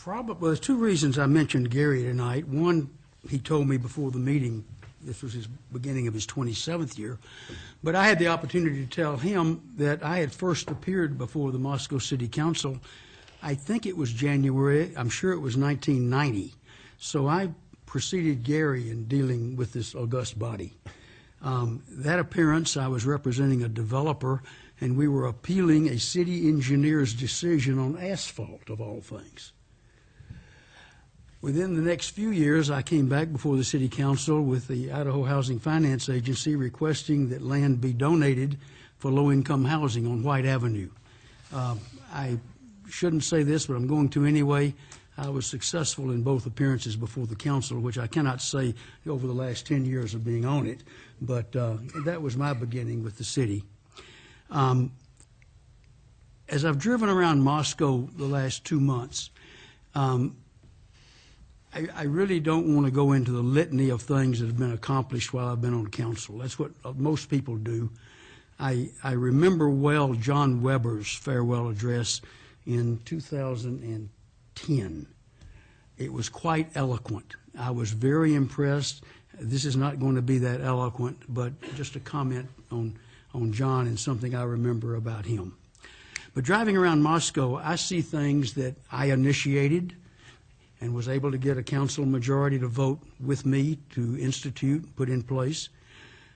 Well, there's two reasons I mentioned Gary tonight. One, he told me before the meeting, this was his beginning of his 27th year, but I had the opportunity to tell him that I had first appeared before the Moscow City Council, I think it was January, I'm sure it was 1990. So I preceded Gary in dealing with this august body. That appearance, I was representing a developer, and we were appealing a city engineer's decision on asphalt, of all things. Within the next few years, I came back before the City Council with the Idaho Housing Finance Agency requesting that land be donated for low-income housing on White Avenue. I shouldn't say this, but I'm going to anyway. I was successful in both appearances before the council, which I cannot say over the last 10 years of being on it, but that was my beginning with the city. As I've driven around Moscow the last 2 months, I really don't want to go into the litany of things that have been accomplished while I've been on council. That's what most people do. I remember well John Weber's farewell address in 2010. It was quite eloquent. I was very impressed. This is not going to be that eloquent, but just a comment on John and something I remember about him. But driving around Moscow, I see things that I initiated and was able to get a council majority to vote with me to institute, put in place.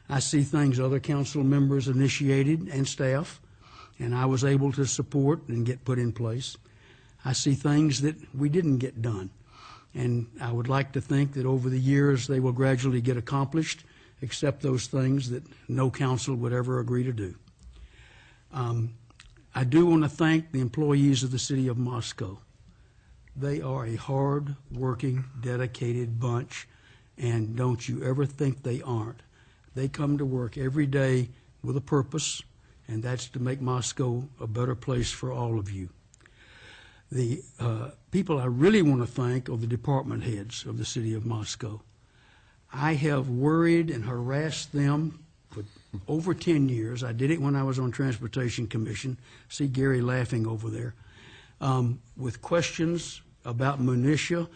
I see things other council members initiated and staff, and I was able to support and get put in place. I see things that we didn't get done, and I would like to think that over the years they will gradually get accomplished, except those things that no council would ever agree to do. I do want to thank the employees of the City of Moscow. They are a hard-working, dedicated bunch, and don't you ever think they aren't. They come to work every day with a purpose, and that's to make Moscow a better place for all of you. The people I really want to thank are the department heads of the City of Moscow. I have worried and harassed them for over 10 years. I did it when I was on Transportation Commission. See Gary laughing over there. With questions about minutia,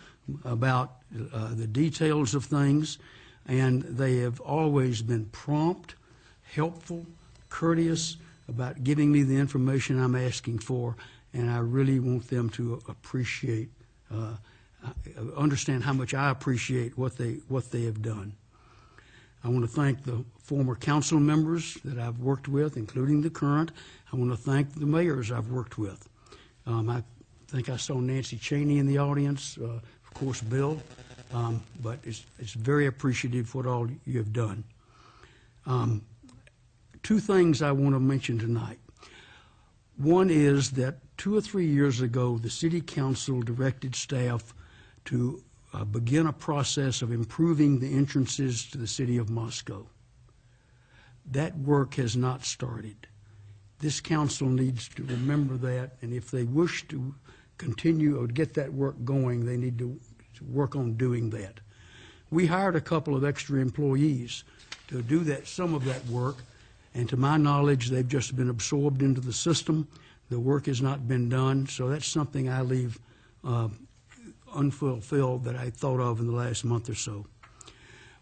about the details of things, and they have always been prompt, helpful, courteous about giving me the information I'm asking for, and I really want them to appreciate, understand how much I appreciate what they have done. I want to thank the former council members that I've worked with, including the current. I want to thank the mayors I've worked with. I think I saw Nancy Cheney in the audience, of course Bill, but it's very appreciative what all you have done. Two things I want to mention tonight. One is that 2 or 3 years ago, the City Council directed staff to begin a process of improving the entrances to the City of Moscow. That work has not started. This council needs to remember that, and if they wish to continue or get that work going, they need to work on doing that. We hired a couple of extra employees to do some of that work, and to my knowledge, they've just been absorbed into the system. The work has not been done, so that's something I leave unfulfilled that I thought of in the last month or so.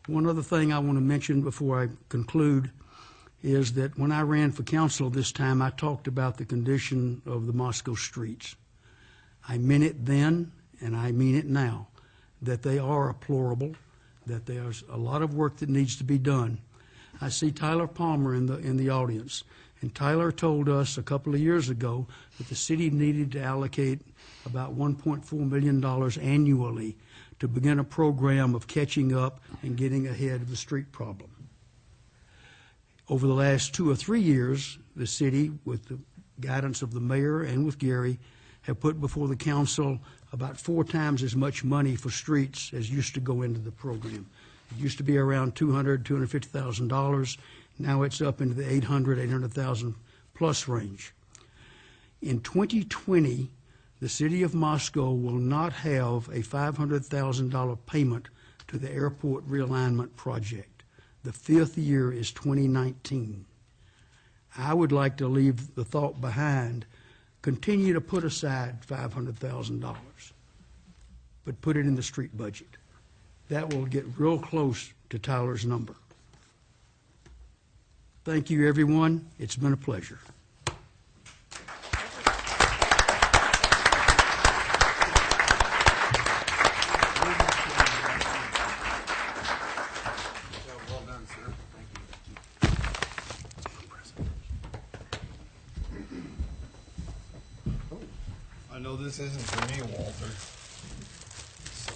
One other thing I want to mention before I conclude is that when I ran for council this time, I talked about the condition of the Moscow streets. I meant it then, and I mean it now, that they are deplorable, that there's a lot of work that needs to be done. I see Tyler Palmer in the audience, and Tyler told us a couple of years ago that the city needed to allocate about $1.4 million annually to begin a program of catching up and getting ahead of the street problem. Over the last 2 or 3 years, the city, with the guidance of the mayor and with Gary, have put before the council about 4 times as much money for streets as used to go into the program. It used to be around $200,000, $250,000. Now it's up into the $800,000 plus range. In 2020, the City of Moscow will not have a $500,000 payment to the airport realignment project. The 5th year is 2019. I would like to leave the thought behind, continue to put aside $500,000. but put it in the street budget. That will get real close to Tyler's number. Thank you, everyone. It's been a pleasure. Well done, sir. Thank you. I know this isn't for me, Walter. So.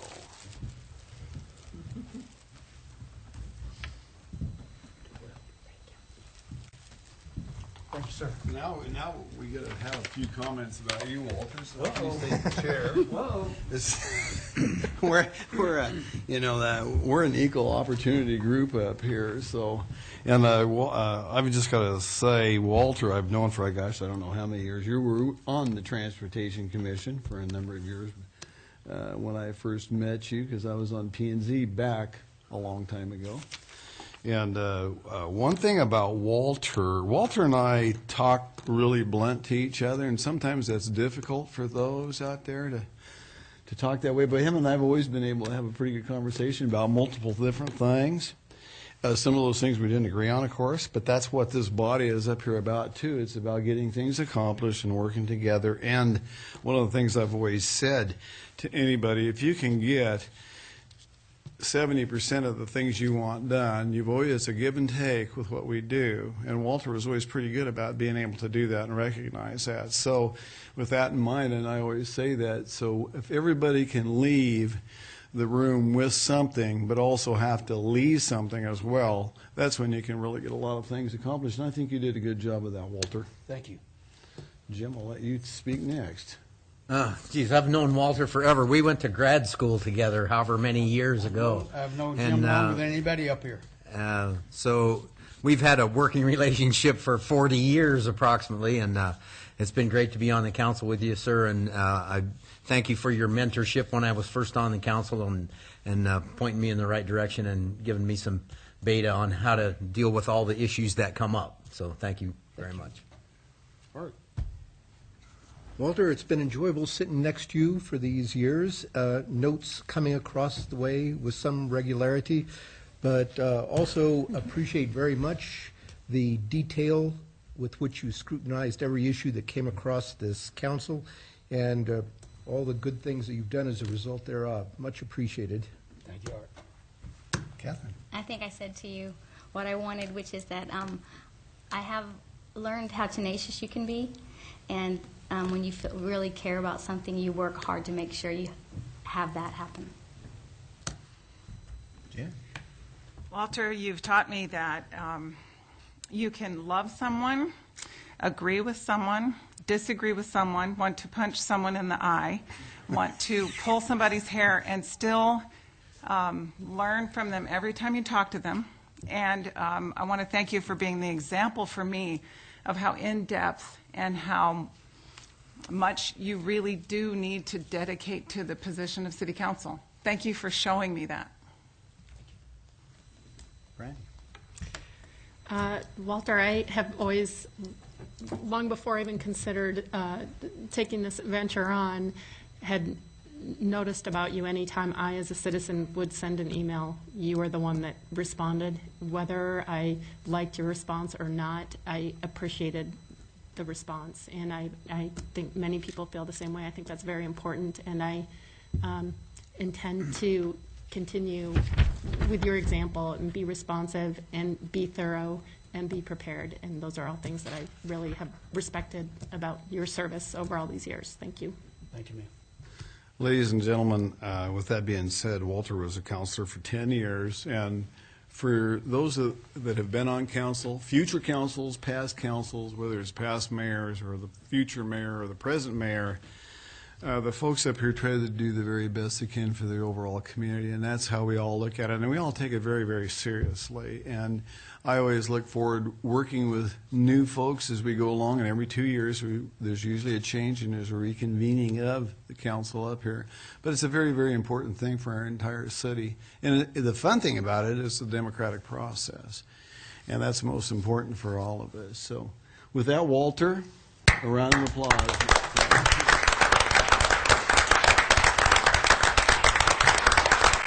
Thank you, sir. Now we got to have a few comments about you, Walter. So please take the chair. We're an equal opportunity group up here. So, and I've just got to say, Walter, I've known for I don't know how many years. You were on the Transportation Commission for a number of years when I first met you, because I was on P&Z back a long time ago. And one thing about Walter and I talk really blunt to each other, and sometimes that's difficult for those out there to talk that way. But him and I have always been able to have a pretty good conversation about multiple different things. Some of those things we didn't agree on, of course, but that's what this body is up here about, too. It's about getting things accomplished and working together. And one of the things I've always said to anybody, if you can get 70% of the things you want done, it's a give and take with what we do. And Walter was always pretty good about being able to do that and recognize that. So with that in mind, and I always say that, so if everybody can leave the room with something, but also have to leave something as well, that's when you can really get a lot of things accomplished. And I think you did a good job of that, Walter. Thank you. Jim, I'll let you speak next. Geez, I've known Walter forever. We went to grad school together however many years ago. I've known Jim longer than anybody up here. So we've had a working relationship for 40 years approximately, and it's been great to be on the council with you, sir. And I thank you for your mentorship when I was first on the council and pointing me in the right direction and giving me some beta on how to deal with all the issues that come up. So thank you very much. Art. Walter, it's been enjoyable sitting next to you for these years. Notes coming across the way with some regularity, but also appreciate very much the detail with which you scrutinized every issue that came across this council, and all the good things that you've done as a result thereof. Much appreciated. Thank you, Art. Catherine. I think I said to you what I wanted, which is that I have learned how tenacious you can be, and when you really care about something, you work hard to make sure you have that happen. Jen. Walter, you've taught me that you can love someone, agree with someone, disagree with someone, want to punch someone in the eye, want to pull somebody's hair, and still learn from them every time you talk to them. And I want to thank you for being the example for me of how in-depth and how much you really do need to dedicate to the position of City Council. Thank you for showing me that. Brandy. Walter, I have always, long before I even considered taking this venture on, had noticed about you anytime I, as a citizen, would send an email. You were the one that responded. Whether I liked your response or not, I appreciated the response, and I think many people feel the same way. I think that's very important, and I intend to continue with your example and be responsive and be thorough and be prepared, and those are all things that I really have respected about your service over all these years. Thank you. Thank you, ma'am. Ladies and gentlemen, with that being said, Walter was a counselor for 10 years, and for those that have been on council, future councils, past councils, whether it's past mayors or the future mayor or the present mayor, the folks up here try to do the very best they can for the overall community, and that's how we all look at it, and we all take it very, very seriously. And I always look forward working with new folks as we go along, and every 2 years there's usually a change and there's a reconvening of the council up here. But it's a very, very important thing for our entire city. And the fun thing about it is the democratic process, and that's most important for all of us. So with that, Walter, a round of applause.